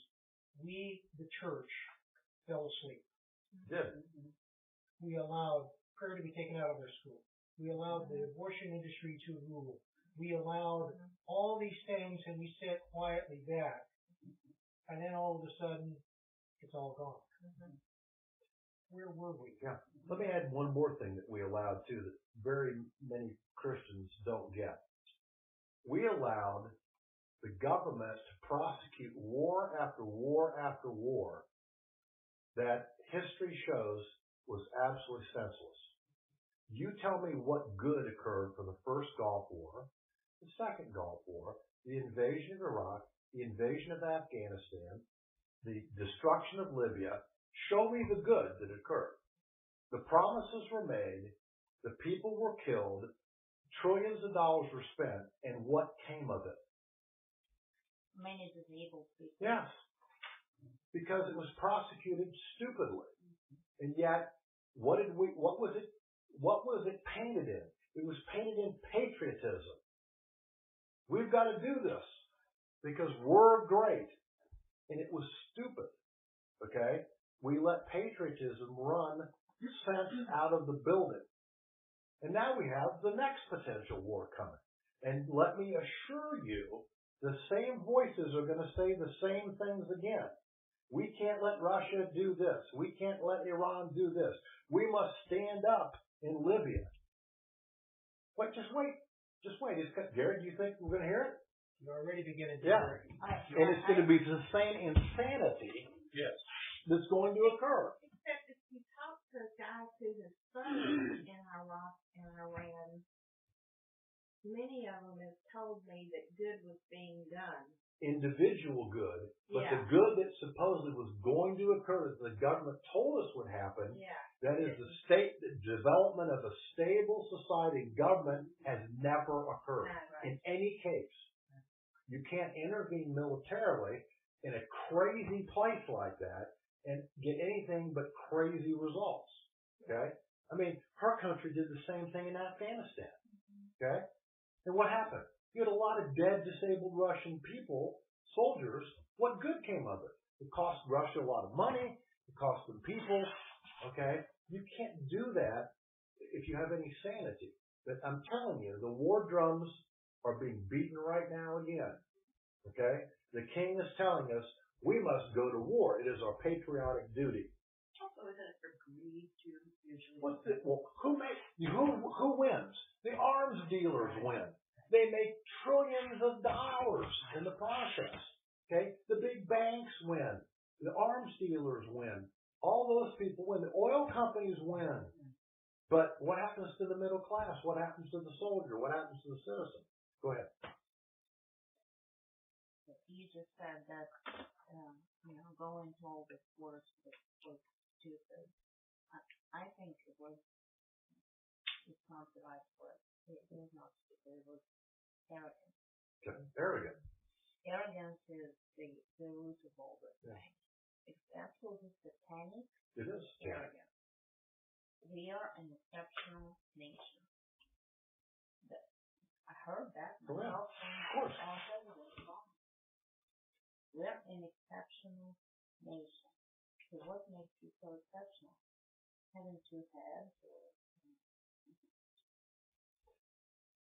we the church, fell asleep. Did. We allowed prayer to be taken out of our school. We allowed the abortion industry to rule. We allowed all these things, and we sat quietly back. And then all of a sudden, it's all gone. Where were we? Yeah. Let me add one more thing that we allowed too that very many Christians don't get. We allowed the government to prosecute war after war after war that history shows was absolutely senseless. You tell me what good occurred from the first Gulf War, the second Gulf War, the invasion of Iraq, the invasion of Afghanistan, the destruction of Libya, show me the good that occurred. The promises were made, the people were killed, trillions of dollars were spent, and what came of it? Many disabled people. Yes. Because it was prosecuted stupidly. And yet, what was it painted in? It was painted in patriotism. We've got to do this because we're great. And it was stupid. Okay? We let patriotism run sense out of the building. And now we have the next potential war coming. And let me assure you, the same voices are going to say the same things again. We can't let Russia do this. We can't let Iran do this. We must stand up in Libya. But just wait. Just wait. Jared, do you think we're going to hear it? You're already beginning to Yeah. hear it. And it's going to be the same insanity that's going to occur. Except if you talk to a guy who has served in Iraq and Iran, many of them have told me that good was being done. Individual good, but Yeah. the good that supposedly was going to occur that the government told us would happen, Yeah. that is the development of a stable society government has never occurred. Right. In any case. You can't intervene militarily in a crazy place like that and get anything but crazy results. Okay? I mean, her country did the same thing in Afghanistan. Okay? And what happened? You had a lot of dead, disabled Russian people, soldiers. What good came of it? It cost Russia a lot of money. It cost them people. Okay? You can't do that if you have any sanity. But I'm telling you, the war drums are being beaten right now again. Okay? The king is telling us we must go to war. It is our patriotic duty. Also, isn't it for greed too? Usually. Who wins? The arms dealers win. They make trillions of dollars in the process. Okay? The big banks win. The arms dealers win. All those people win. The oil companies win. But what happens to the middle class? What happens to the soldier? What happens to the citizen? Go ahead. You just said that, going to all this wars was stupid. I think it's not the right word. It was not stupid. It was arrogant. Okay. Arrogant. Arrogance is the root of all this thing. It's absolutely satanic. It is. Arrogant. We are an exceptional nation. I heard that myself from our president. We're an exceptional nation. So what makes you so exceptional? Having two heads or...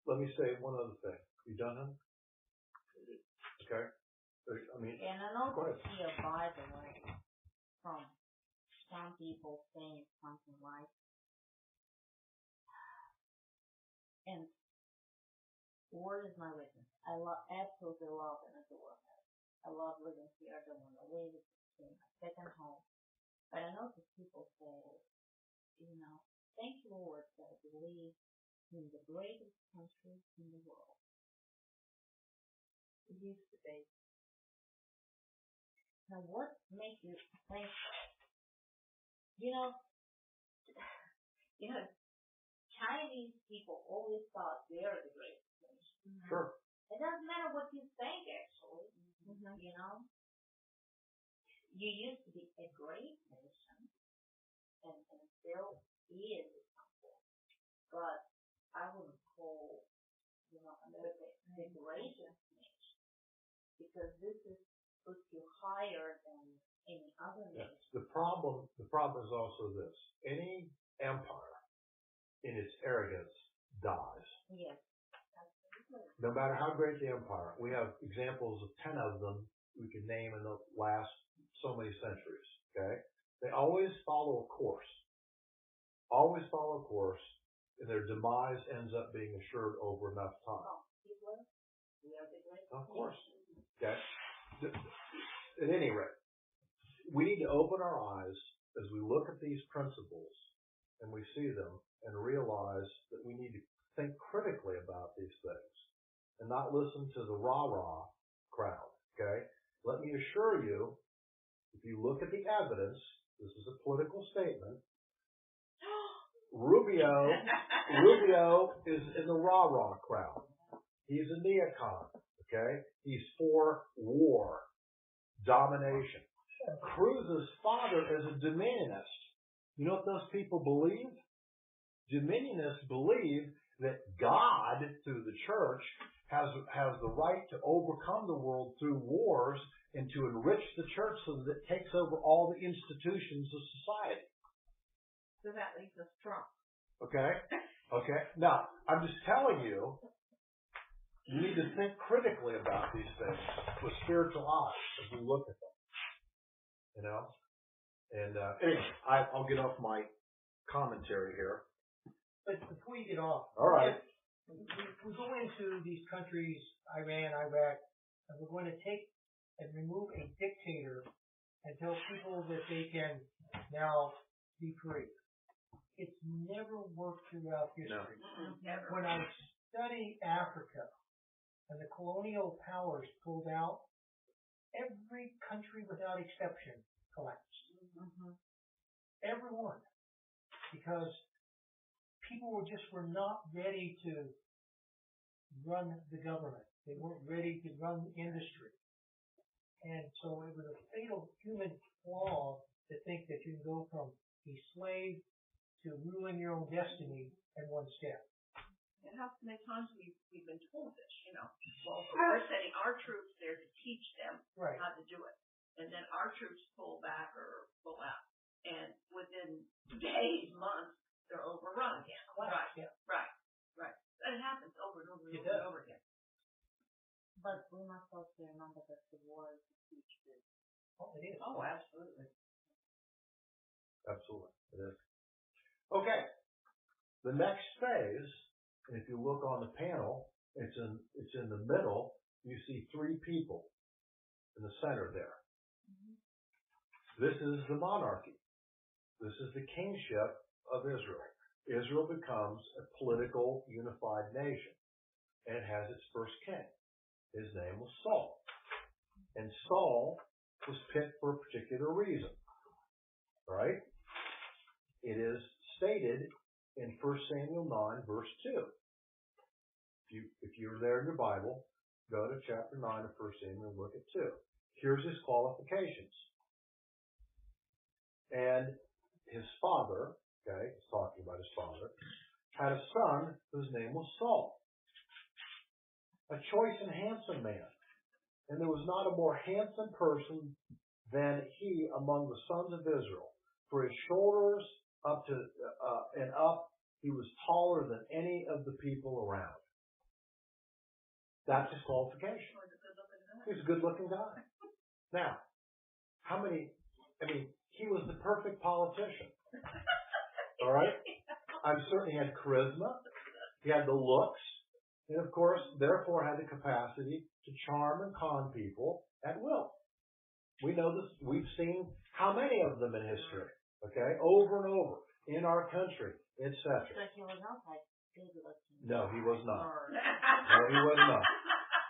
Let me say one other thing. You done, hon? Okay. And I know this here, by the way, from some people saying something like, and word is my witness. I absolutely love and adore her. I love living here. I don't want to leave. It's my second home. But I notice people say, thank you, Lord, that I believe in the greatest country in the world. It used to be. Now, what makes you think that? Chinese people always thought they are the greatest nation. Sure. It doesn't matter what you think, actually. You used to be a great nation, and still is something. But I would call, America the greatest nation, because this puts you higher than any other nation. The problem is also this. Any empire in its arrogance dies. Yes. No matter how great the empire, we have examples of 10 of them we can name in the last so many centuries. Okay? They always follow a course. Always follow a course, and their demise ends up being assured over enough time. Of course. Okay? At any rate, we need to open our eyes as we look at these principles and we see them and realize that we need to think critically about these things and not listen to the rah-rah crowd. Okay? Let me assure you if you look at the evidence, this is a political statement. Rubio is in the rah-rah crowd. He's a neocon, okay? He's for war, domination. Cruz's father is a dominionist. You know what those people believe? Dominionists believe that God, through the church, has the right to overcome the world through wars and to enrich the church so that it takes over all the institutions of society. So that leaves us Trump. Okay? Okay. Now, I'm just telling you, you need to think critically about these things with spiritual eyes as we look at them. You know? And anyway, I'll get off my commentary here. But before you get off, All right. we go into these countries, Iran, Iraq, and we're going to take and remove a dictator and tell people that they can now be free. It's never worked throughout history. No. Never. When I study Africa and the colonial powers pulled out, every country without exception collapsed. Mm-hmm. Everyone. Because people were not ready to run the government. They weren't ready to run industry. And so it was a fatal human flaw to think that you can go from a slave to ruling your own destiny in one step. And how many times we've been told this, you know? Well, we're sending our troops there to teach them Right. how to do it. And then our troops pull back or pull out. And within days, months, they're overrun again. Right. Yeah. Right. Right. And it happens over and over and It over does. and over again. But we must also remember that the war is a huge business. Oh, it is. Oh, absolutely. Absolutely. It is. Okay. The next phase, and if you look on the panel, it's in the middle. You see three people in the center there. Mm-hmm. This is the monarchy. This is the kingship of Israel. Israel becomes a political unified nation and it has its first king. His name was Saul. And Saul was picked for a particular reason. Right? It is stated in 1 Samuel 9, verse 2. If you're there in your Bible, go to chapter 9 of 1 Samuel and look at 2. Here's his qualifications. And his father, okay, he's talking about his father, had a son whose name was Saul, a choice and handsome man. And there was not a more handsome person than he among the sons of Israel. For his shoulders up to and up, he was taller than any of the people around. That's his qualification. He's a good-looking guy. Now, he was the perfect politician. All right? I'm certain he had charisma. He had the looks. And, of course, therefore had the capacity to charm and con people at will. We know this. We've seen how many of them in history, okay, over and over, in our country, etc. But he was not like good looking. No, he was not. No, he was not.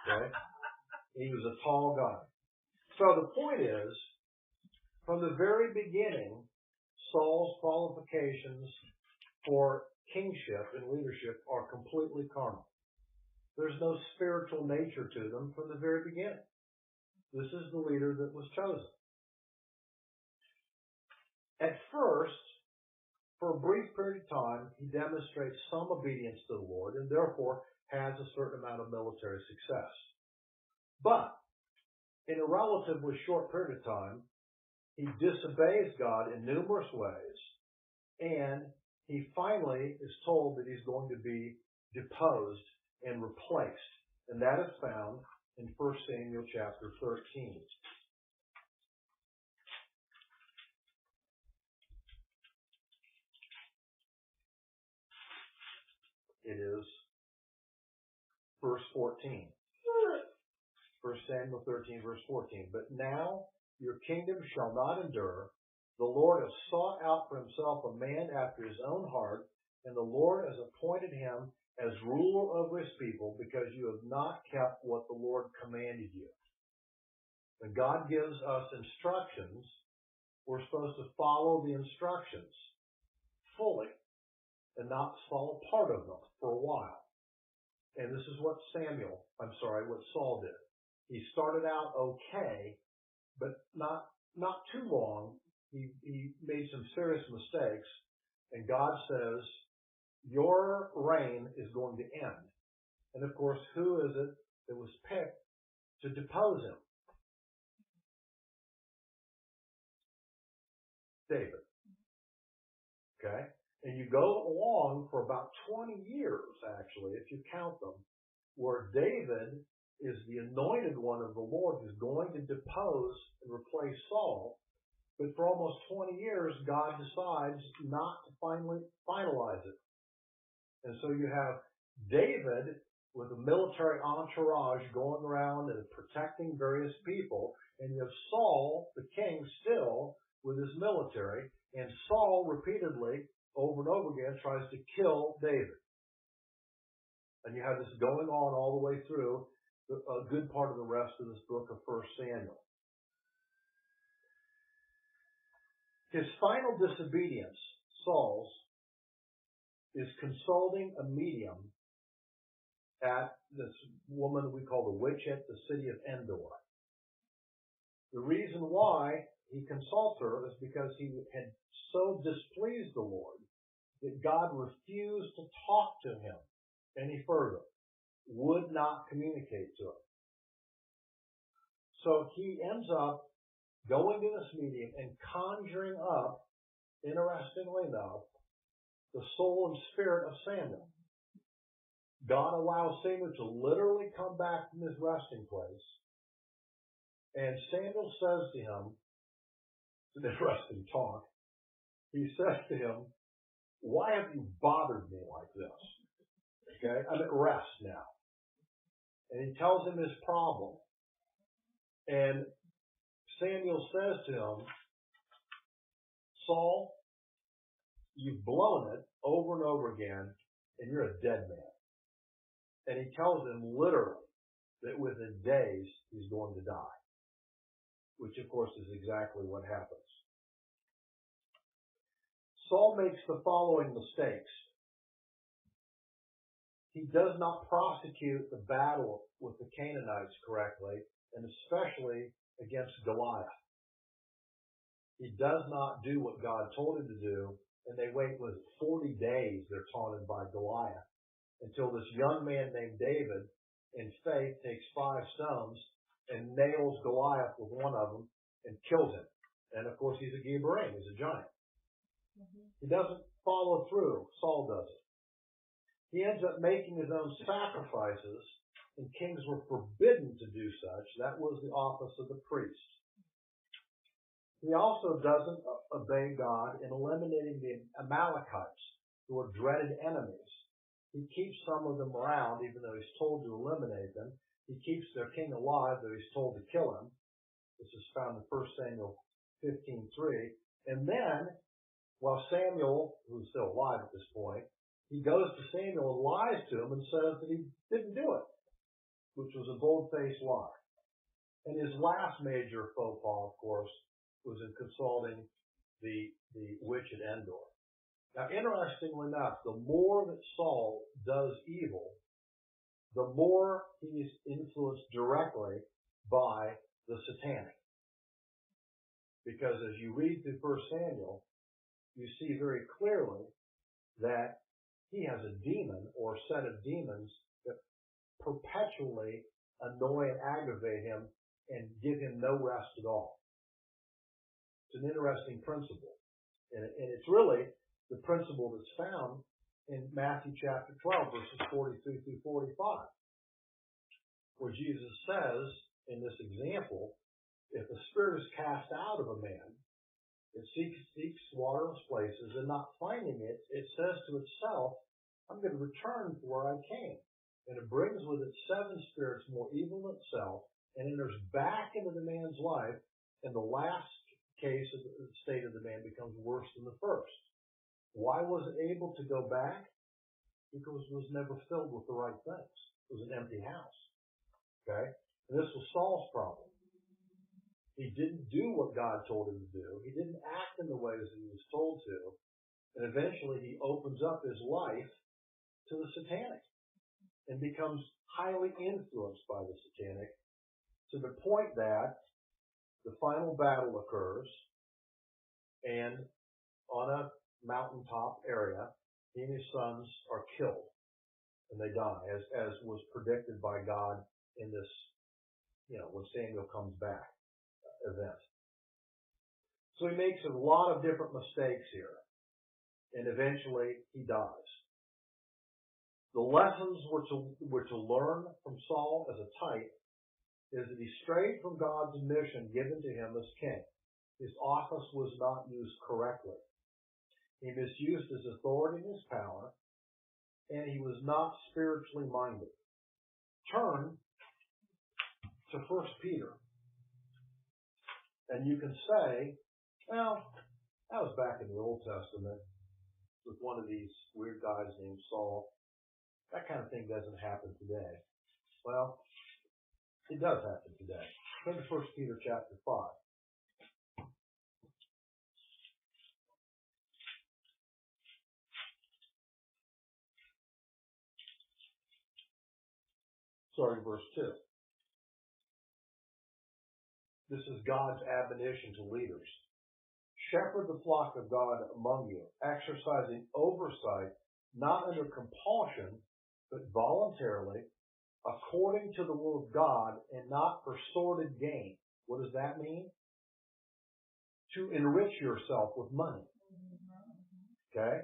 Okay? He was a tall guy. So the point is, from the very beginning, Saul's qualifications for kingship and leadership are completely carnal. There's no spiritual nature to them from the very beginning. This is the leader that was chosen. At first, for a brief period of time, he demonstrates some obedience to the Lord and therefore has a certain amount of military success. But in a relatively short period of time, he disobeys God in numerous ways, and he finally is told that he's going to be deposed and replaced. And that is found in 1 Samuel chapter 13. It is verse 14. 1 Samuel 13, verse 14. But now your kingdom shall not endure. The Lord has sought out for himself a man after his own heart, and the Lord has appointed him as ruler over his people because you have not kept what the Lord commanded you. When God gives us instructions, we're supposed to follow the instructions fully and not follow part of them for a while. And this is what Saul did. He started out okay, but not too long. He made some serious mistakes, and God says, your reign is going to end. And of course, who is it that was picked to depose him? David. Okay? And you go along for about 20 years, actually, if you count them, where David is the anointed one of the Lord who's going to depose and replace Saul. But for almost 20 years, God decides not to finally finalize it. And so you have David with a military entourage going around and protecting various people, and you have Saul, the king, still with his military, and Saul repeatedly, over and over again, tries to kill David. And you have this going on all the way through a good part of the rest of this book of 1 Samuel. His final disobedience, Saul's, is consulting a medium at this woman we call the witch at the city of Endor. The reason why he consults her is because he had so displeased the Lord that God refused to talk to him any further, would not communicate to him. So he ends up going to this meeting and conjuring up, interestingly enough, the soul and spirit of Samuel. God allows Samuel to literally come back from his resting place, and Samuel says to him, it's an interesting talk, he says to him, why have you bothered me like this? Okay, I'm at rest now. And he tells him his problem. And Samuel says to him, Saul, you've blown it over and over again, and you're a dead man. And he tells him literally that within days he's going to die, which of course is exactly what happens. Saul makes the following mistakes. He does not prosecute the battle with the Canaanites correctly, and especially against Goliath. He does not do what God told him to do, and they wait 40 days, they're taunted by Goliath, until this young man named David, in faith, takes 5 stones and nails Goliath with one of them and kills him. And of course, he's a Gibberim, he's a giant. He doesn't follow through. Saul doesn't. He ends up making his own sacrifices, and kings were forbidden to do such. That was the office of the priest. He also doesn't obey God in eliminating the Amalekites, who are dreaded enemies. He keeps some of them around, even though he's told to eliminate them. He keeps their king alive, though he's told to kill him. This is found in 1 Samuel 15:3. And then, while Samuel, who's still alive at this point, he goes to Samuel and lies to him and says that he didn't do it, which was a bold-faced lie. And his last major faux pas, of course, was in consulting the witch at Endor. Now, interestingly enough, the more that Saul does evil, the more he is influenced directly by the satanic. Because as you read through 1 Samuel, you see very clearly that he has a demon or a set of demons that perpetually annoy and aggravate him and give him no rest at all. It's an interesting principle. And it's really the principle that's found in Matthew chapter 12, verses 43 through 45, where Jesus says in this example, if a spirit is cast out of a man, it seeks waterless places, and not finding it, it says to itself, I'm going to return to where I came. And it brings with it 7 spirits more evil than itself, and enters back into the man's life, and the last case of the state of the man becomes worse than the first. Why was it able to go back? Because it was never filled with the right things. It was an empty house. Okay? And this was Saul's problem. He didn't do what God told him to do. He didn't act in the ways that he was told to. And eventually he opens up his life to the satanic and becomes highly influenced by the satanic to the point that the final battle occurs, and on a mountaintop area, he and his sons are killed, and they die, as was predicted by God in this, when Samuel comes back event. So he makes a lot of different mistakes here, and eventually he dies. The lessons we're to learn from Saul as a type is that he strayed from God's mission given to him as king. His office was not used correctly. He misused his authority and his power, and he was not spiritually minded. Turn to 1 Peter. And you can say, well, that was back in the Old Testament with one of these weird guys named Saul. That kind of thing doesn't happen today. Well, it does happen today. Turn to 1 Peter chapter 5. Starting verse 2. This is God's admonition to leaders. Shepherd the flock of God among you, exercising oversight, not under compulsion, but voluntarily, according to the will of God, and not for sordid gain. What does that mean? To enrich yourself with money. Okay?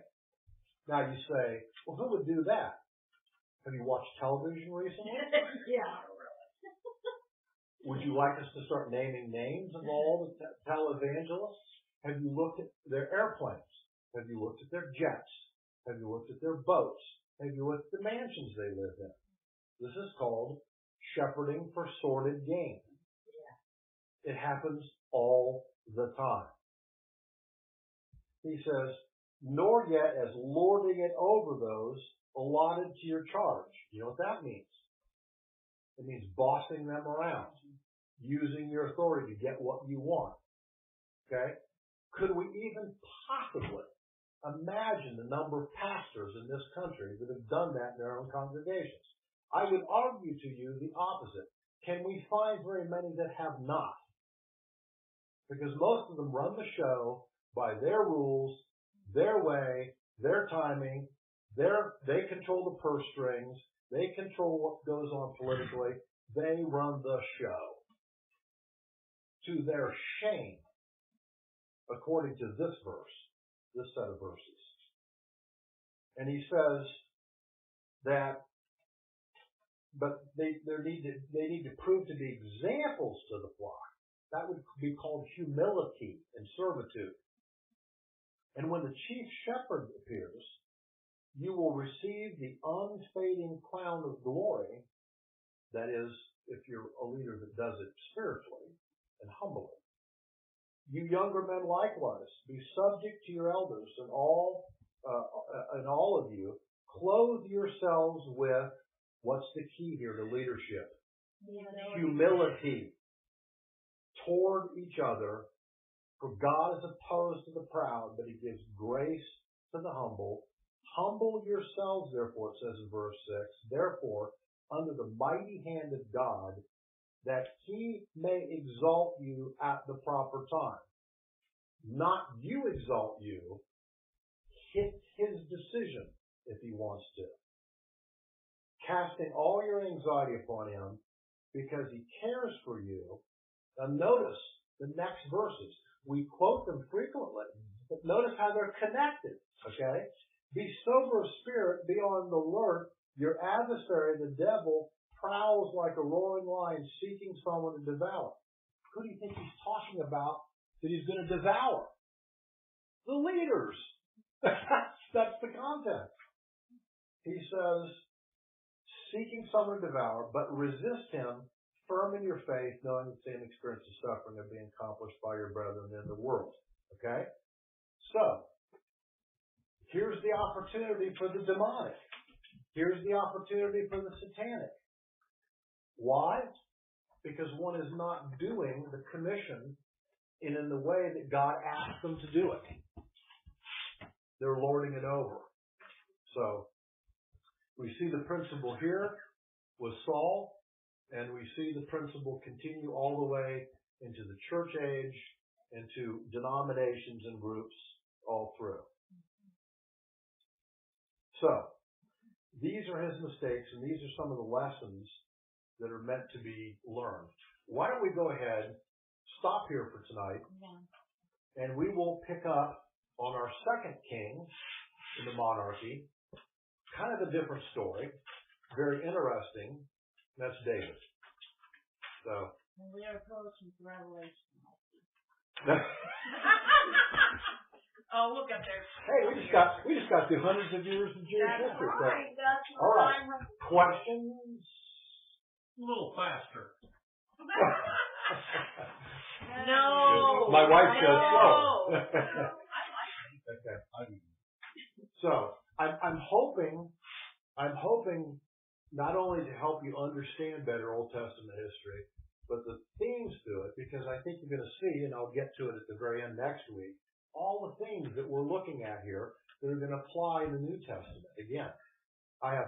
Now you say, well, who would do that? Have you watched television recently? Yeah. Would you like us to start naming names of all the televangelists? Have you looked at their airplanes? Have you looked at their jets? Have you looked at their boats? Have you looked at the mansions they live in? This is called shepherding for sordid gain. Yeah. It happens all the time. He says, nor yet as lording it over those allotted to your charge. You know what that means? It means bossing them around, using your authority to get what you want. Okay? Could we even possibly imagine the number of pastors in this country that have done that in their own congregations? I would argue to you the opposite. Can we find very many that have not? Because most of them run the show by their rules, their way, their timing. They control the purse strings. They control what goes on politically. They run the show. To their shame, according to this verse, this set of verses. And he says that, but they need to prove to be examples to the flock. That would be called humility and servitude. And when the chief shepherd appears, you will receive the unfading crown of glory. That is, if you're a leader that does it spiritually and humbly. You younger men likewise, be subject to your elders, and all of you, clothe yourselves with, what's the key here to leadership? Humility toward each other, for God is opposed to the proud, but he gives grace to the humble. Humble yourselves, therefore, it says in verse 6, therefore, under the mighty hand of God, that he may exalt you at the proper time. Not you exalt you, his decision, if he wants to. Casting all your anxiety upon him, because he cares for you. Now notice the next verses. We quote them frequently, but notice how they're connected, okay? Be sober of spirit, be on the alert. Your adversary, the devil, prowls like a roaring lion seeking someone to devour. Who do you think he's talking about that he's going to devour? The leaders. That's the context. He says, seeking someone to devour, but resist him, firm in your faith, knowing the same experience of suffering are being accomplished by your brethren in the world. Okay? So, here's the opportunity for the demonic. Here's the opportunity for the satanic. Why? because one is not doing the commission in the way that God asked them to do it. They're lording it over. So we see the principle here with Saul, and we see the principle continue all the way into the church age, into denominations and groups all through. So, these are his mistakes, and these are some of the lessons that are meant to be learned. Why don't we go ahead, stop here for tonight, and we will pick up on our second king in the monarchy, kind of a different story, very interesting. That's David. So. And we are approaching Revelation. Oh, we'll get there. Hey, we just got through hundreds of years of Jewish history. So. All right. Questions? A little faster. No. My wife says slow. I like it. Okay. So I'm hoping not only to help you understand better Old Testament history, but the themes to it, because I think you're going to see, and I'll get to it at the very end next week, all the themes that we're looking at here that are going to apply in the New Testament. Again, I have